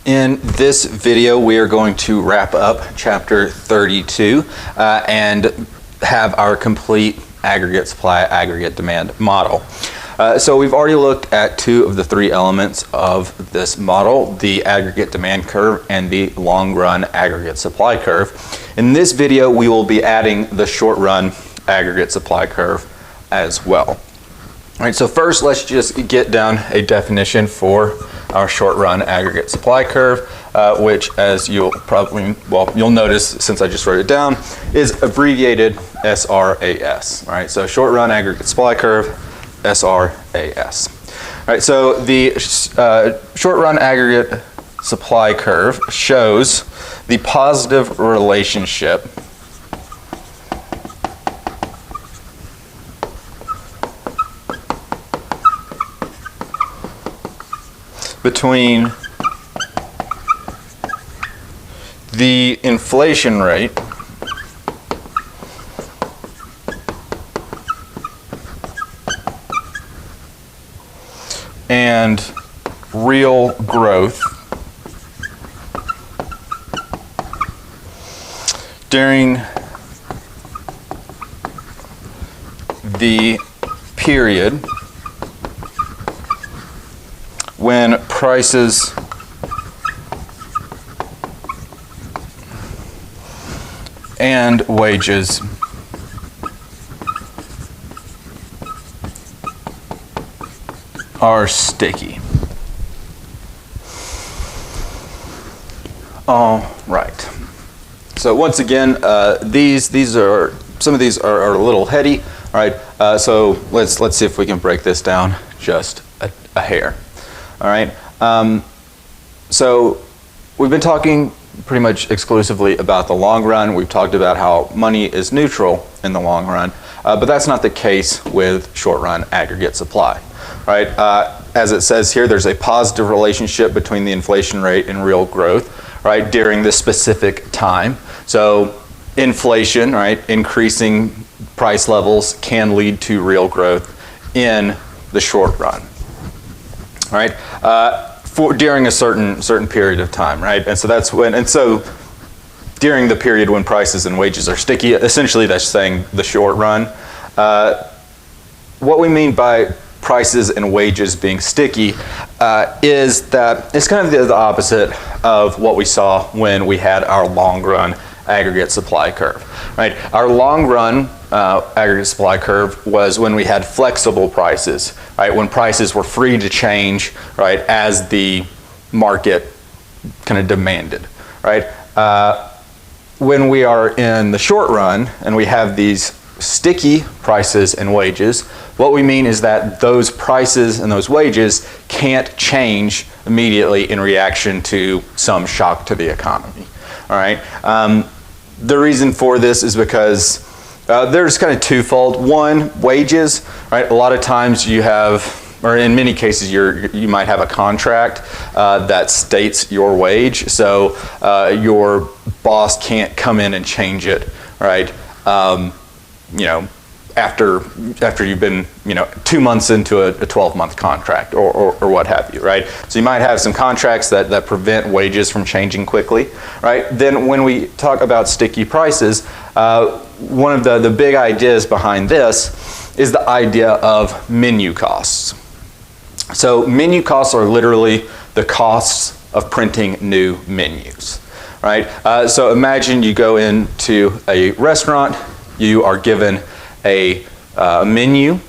In this video, we are going to wrap up chapter 32 and have our complete aggregate supply, aggregate demand model. So we've already looked at two of the three elements of this model, the aggregate demand curve and the long run aggregate supply curve. In this video, we will be adding the short run aggregate supply curve as well. All right, so first let's just get down a definition for our short run aggregate supply curve, which, as you'll notice since I just wrote it down, is abbreviated SRAS. All right, so short run aggregate supply curve, SRAS. All right, so the short run aggregate supply curve shows the positive relationship between the inflation rate and real growth during the period when prices and wages are sticky. All right. So once again, some of these are a little heady. All right. So let's see if we can break this down just a hair. All right. So we've been talking pretty much exclusively about the long run. We've talked about how money is neutral in the long run, but that's not the case with short run aggregate supply. All right. As it says here, there's a positive relationship between the inflation rate and real growth, right, during this specific time. So inflation, right, increasing price levels can lead to real growth in the short run. All right, during a certain period of time, right? And so that's when, and so during the period when prices and wages are sticky, essentially that's saying the short run. What we mean by prices and wages being sticky is that it's kind of the opposite of what we saw when we had our long run aggregate supply curve, right? Our long run aggregate supply curve was when we had flexible prices, right? When prices were free to change, right, as the market kind of demanded, right? When we are in the short run and we have these sticky prices and wages, what we mean is that those prices and those wages can't change immediately in reaction to some shock to the economy. All right. The reason for this is because there's kind of twofold. One, wages. Right. A lot of times you have, or in many cases, you might have a contract that states your wage, so your boss can't come in and change it. Right. You know, after you've been, 2 months into a 12-month contract or what have you, right? So you might have some contracts that prevent wages from changing quickly, right? Then when we talk about sticky prices, one of the big ideas behind this is the idea of menu costs. So menu costs are literally the costs of printing new menus, right? So imagine you go into a restaurant, you are given a menu,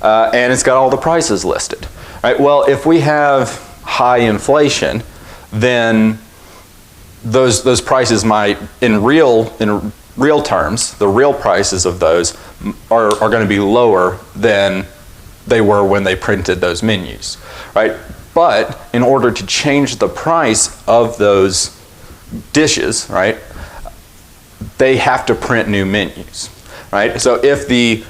and it's got all the prices listed. Right? Well, if we have high inflation, then those prices might, in real terms, the real prices of those are going to be lower than they were when they printed those menus. Right? But in order to change the price of those dishes, right, they have to print new menus. Right? So if the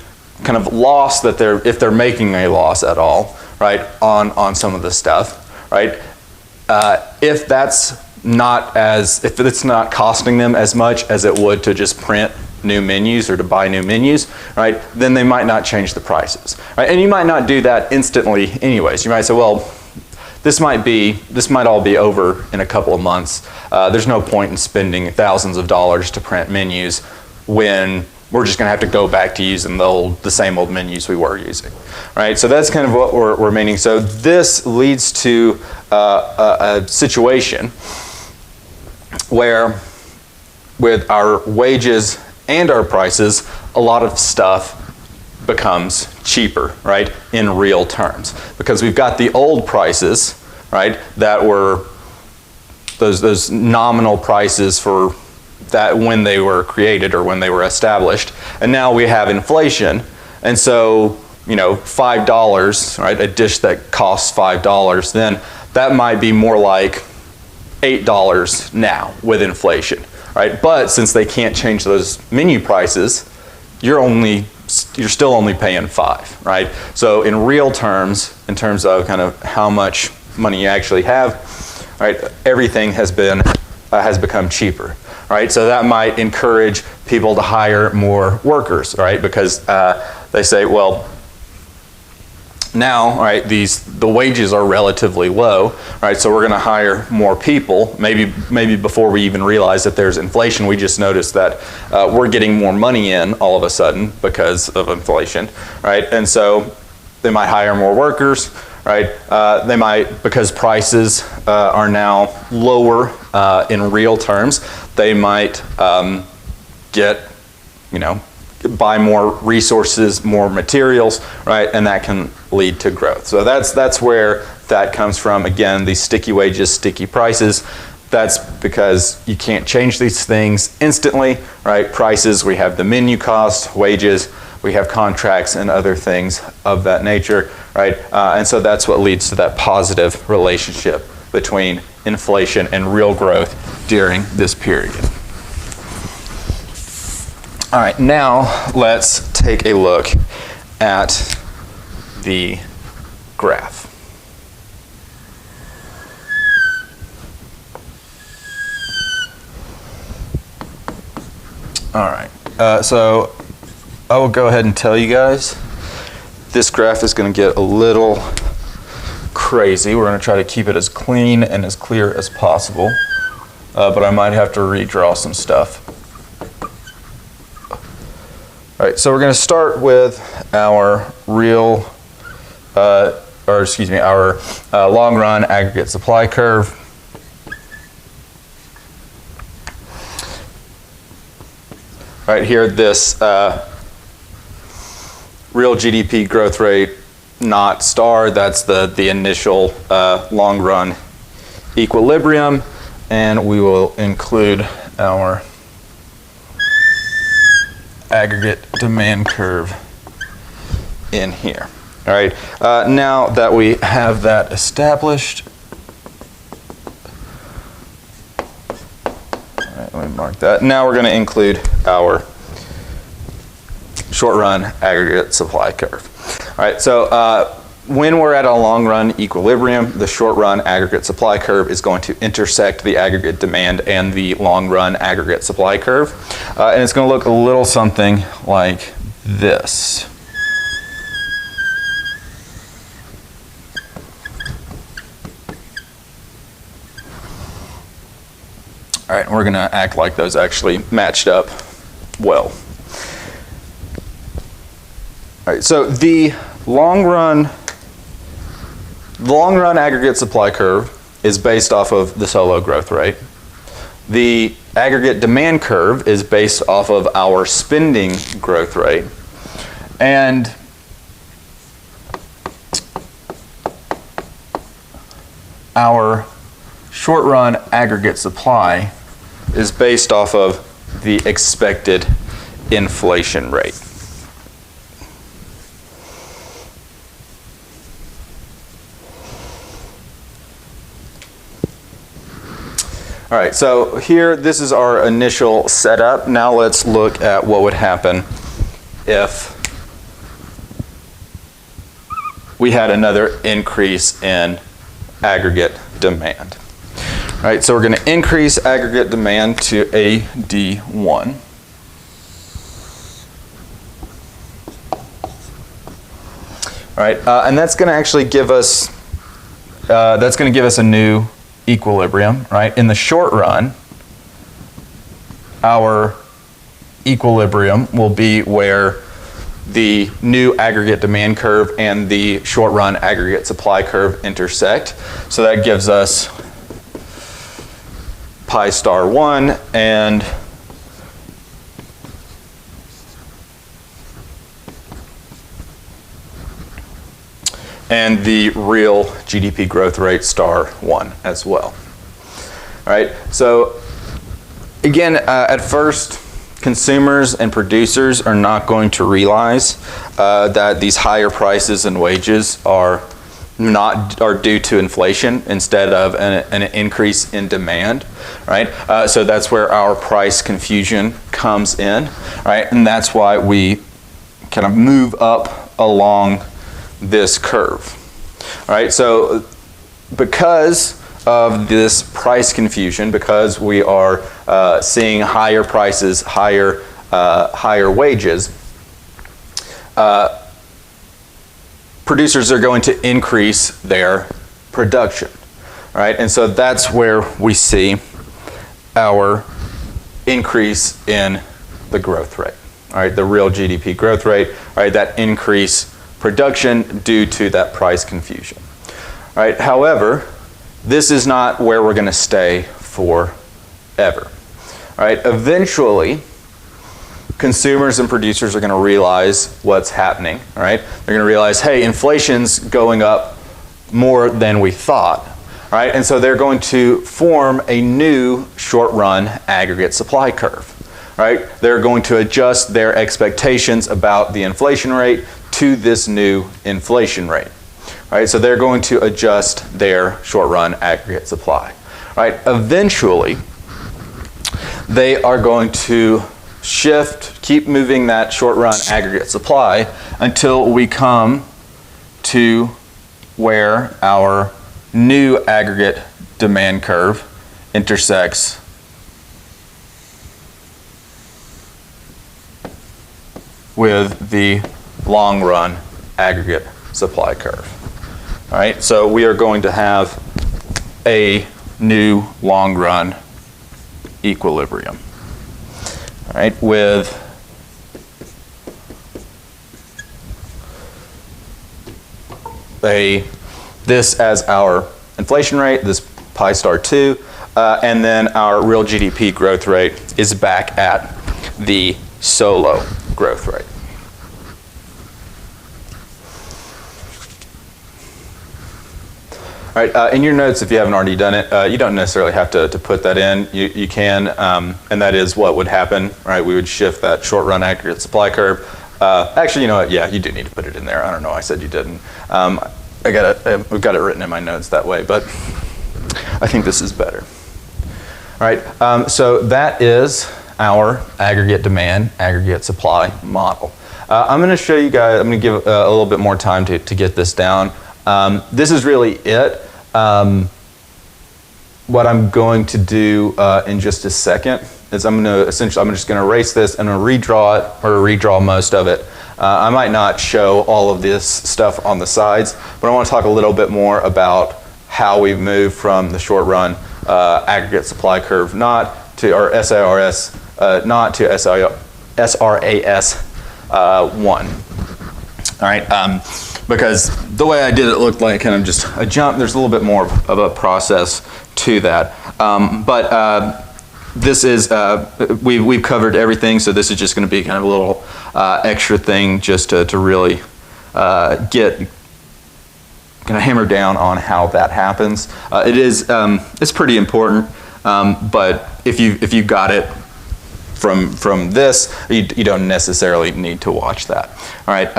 kind of loss that if they're making a loss at all, right, on some of the stuff, right, if it's not costing them as much as it would to just print new menus or to buy new menus, right, then they might not change the prices, right? And you might not do that instantly anyways. You might say, well, this might all be over in a couple of months. There's no point in spending thousands of dollars to print menus when we're just going to have to go back to using the same old menus we were using, right? So that's kind of what we're meaning. So this leads to a situation where with our wages and our prices, a lot of stuff becomes cheaper, right, in real terms. Because we've got the old prices, right, that were those nominal prices for that when they were created or when they were established. And now we have inflation. And so, you know, $5, right, a dish that costs $5, then that might be more like $8 now with inflation, right? But since they can't change those menu prices, you're still only paying $5, right? So in real terms, in terms of kind of how much money you actually have, right, everything has become cheaper, right? So that might encourage people to hire more workers, right? Because they say, well, now, right, the wages are relatively low, right? So we're going to hire more people. Maybe before we even realize that there's inflation, we just notice that we're getting more money in all of a sudden because of inflation, right? And so they might hire more workers, right? They might, because prices are now lower in real terms, they might get, you know, buy more resources, more materials, right? And that can lead to growth. So that's where that comes from. Again, these sticky wages, sticky prices. That's because you can't change these things instantly, right? Prices, we have the menu cost, wages, we have contracts and other things of that nature, right? And so that's what leads to that positive relationship between inflation and real growth during this period. All right, now let's take a look at the graph. All right, so I will go ahead and tell you guys, this graph is going to get a little crazy. We're going to try to keep it as clean and as clear as possible, but I might have to redraw some stuff. All right, so we're going to start with our our long-run aggregate supply curve. Right here, this real GDP growth rate, not star, that's the initial long-run equilibrium, and we will include our aggregate demand curve in here. All right, now that we have that established, all right, let me mark that. Now we're going to include our short-run aggregate supply curve. All right, so when we're at a long-run equilibrium, the short-run aggregate supply curve is going to intersect the aggregate demand and the long-run aggregate supply curve. And it's going to look a little something like this. All right, we're going to act like those actually matched up well. All right, so the long-run aggregate supply curve is based off of the solo growth rate. The aggregate demand curve is based off of our spending growth rate. And our short-run aggregate supply is based off of the expected inflation rate. All right, so here, this is our initial setup. Now let's look at what would happen if we had another increase in aggregate demand. All right, so we're going to increase aggregate demand to AD1. All right, and that's going to actually give us that's going to give us a new equilibrium, right? In the short run, our equilibrium will be where the new aggregate demand curve and the short run aggregate supply curve intersect. So that gives us pi star 1 and the real GDP growth rate star 1 as well. All right, so again, at first, consumers and producers are not going to realize that these higher prices and wages are due to inflation instead of an increase in demand, right? So that's where our price confusion comes in, right? And that's why we kind of move up along this curve. All right, so because of this price confusion, because we are seeing higher prices, higher wages, producers are going to increase their production, right? And so that's where we see our increase in the growth rate, all right? The real GDP growth rate, all right? That increase production due to that price confusion. All right, however, this is not where we're going to stay forever. All right, eventually, consumers and producers are going to realize what's happening. All right, they're going to realize, hey, inflation's going up more than we thought. All right, and so they're going to form a new short-run aggregate supply curve. Right, they're going to adjust their expectations about the inflation rate to this new inflation rate. Right, so they're going to adjust their short-run aggregate supply. Right, eventually, they are going to shift, keep moving that short-run aggregate supply until we come to where our new aggregate demand curve intersects with the long-run aggregate supply curve. All right, so we are going to have a new long-run equilibrium. All right, with this as our inflation rate, this pi star 2, and then our real GDP growth rate is back at the solo growth rate. All right, in your notes, if you haven't already done it, you don't necessarily have to put that in. You can, and that is what would happen, right? We would shift that short-run aggregate supply curve. Actually, you know what? Yeah, you do need to put it in there. I don't know. I said you didn't. We've got it written in my notes that way, but I think this is better. All right, so that is our aggregate demand, aggregate supply model. I'm going to show you guys, I'm going to give a little bit more time to get this down. This is really it. What I'm going to do in just a second is I'm just going to erase this and I'm going to redraw it, or redraw most of it. I might not show all of this stuff on the sides, but I want to talk a little bit more about how we've moved from the short run aggregate supply curve not to, or SARS not to SRAS 1. All right, because the way I did it looked like kind of just a jump. There's a little bit more of a process to that. But this is, we've covered everything, so this is just going to be kind of a little extra thing just to really get kind of hammer down on how that happens. It is, it's pretty important, but if you got it from this, you don't necessarily need to watch that. All right,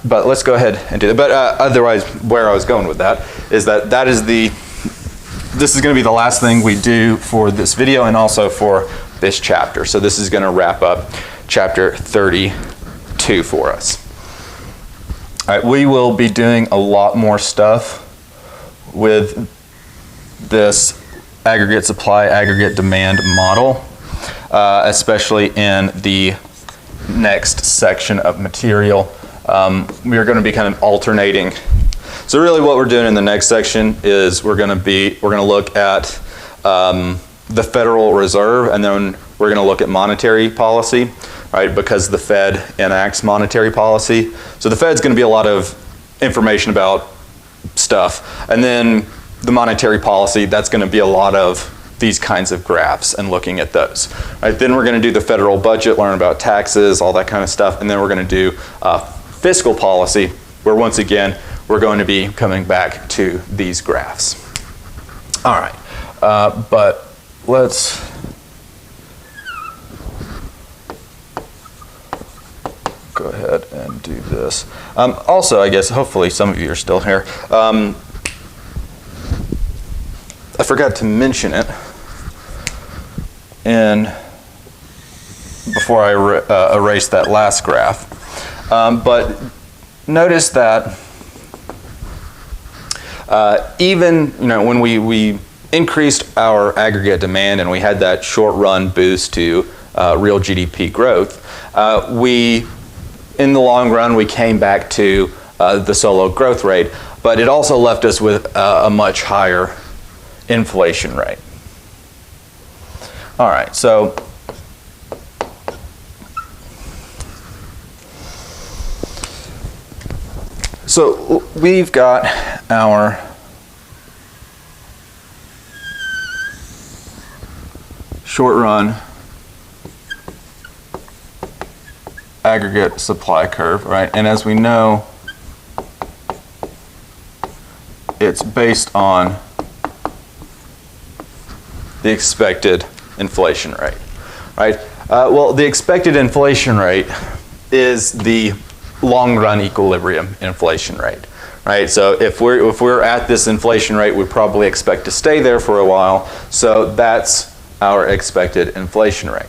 but let's go ahead and do that. But otherwise, where I was going with that is that this is going to be the last thing we do for this video and also for this chapter. So this is going to wrap up chapter 32 for us. All right, we will be doing a lot more stuff with this aggregate supply, aggregate demand model, especially in the next section of material. We are going to be kind of alternating So really what we're doing in the next section is we're going to look at the Federal Reserve, and then we're going to look at monetary policy, right? Because the Fed enacts monetary policy. So the Fed's going to be a lot of information about stuff, and then the monetary policy, that's going to be a lot of these kinds of graphs and looking at those. Right? Then we're going to do the federal budget, learn about taxes, all that kind of stuff, and then we're going to do fiscal policy, where once again we're going to be coming back to these graphs. All right, but let's go ahead and do this. Also, I guess hopefully some of you are still here. I forgot to mention it before I erased that last graph. But notice that even when we increased our aggregate demand and we had that short-run boost to real GDP growth, in the long run we came back to the solo growth rate, but it also left us with a much higher inflation rate. All right, so we've got our short-run aggregate supply curve, right? And as we know, it's based on the expected inflation rate, right? Well, the expected inflation rate is the long-run equilibrium inflation rate, right? So if we're at this inflation rate, we probably expect to stay there for a while. So that's our expected inflation rate.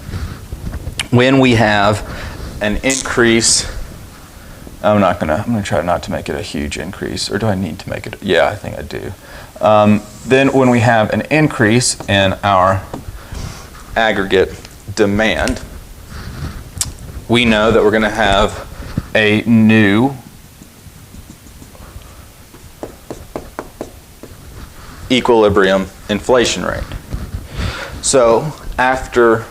When we have an increase, I'm gonna try not to make it a huge increase, or do I need to make it? Yeah, I think I do. Then when we have an increase in our aggregate demand, we know that we're going to have a new equilibrium inflation rate. So after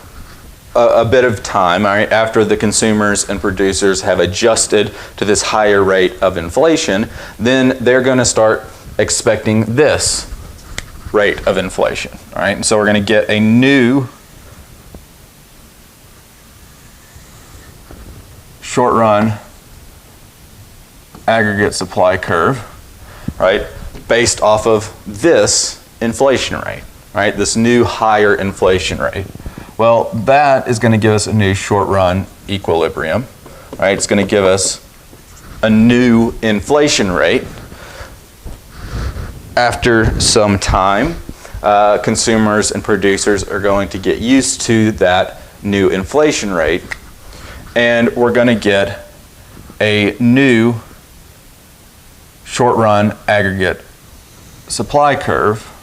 a bit of time, right, after the consumers and producers have adjusted to this higher rate of inflation, then they're going to start expecting this rate of inflation, all right? And so we're going to get a new short-run aggregate supply curve, right, based off of this inflation rate, right, this new higher inflation rate. Well, that is going to give us a new short-run equilibrium, right? It's going to give us a new inflation rate. After some time, consumers and producers are going to get used to that new inflation rate, and we're going to get a new short-run aggregate supply curve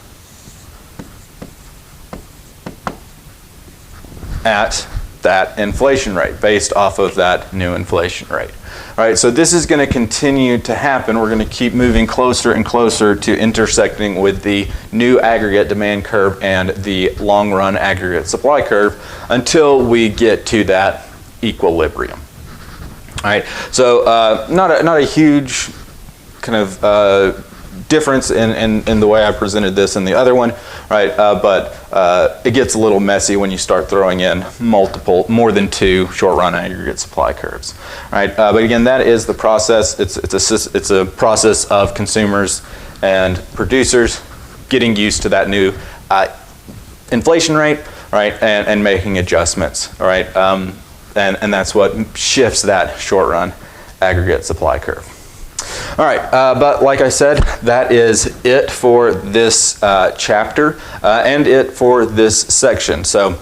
at that inflation rate, based off of that new inflation rate. All right, so this is going to continue to happen. We're going to keep moving closer and closer to intersecting with the new aggregate demand curve and the long-run aggregate supply curve until we get to that equilibrium. All right, so not a huge kind of difference in the way I presented this and the other one, right? But it gets a little messy when you start throwing in more than two short-run aggregate supply curves, right? But again, that is the process. It's a process of consumers and producers getting used to that new inflation rate, right? And making adjustments, all right? And that's what shifts that short-run aggregate supply curve. All right, but like I said, that is it for this chapter and it for this section. So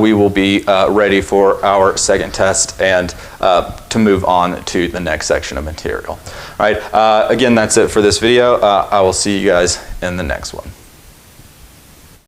we will be ready for our second test and to move on to the next section of material. All right, again, that's it for this video. I will see you guys in the next one.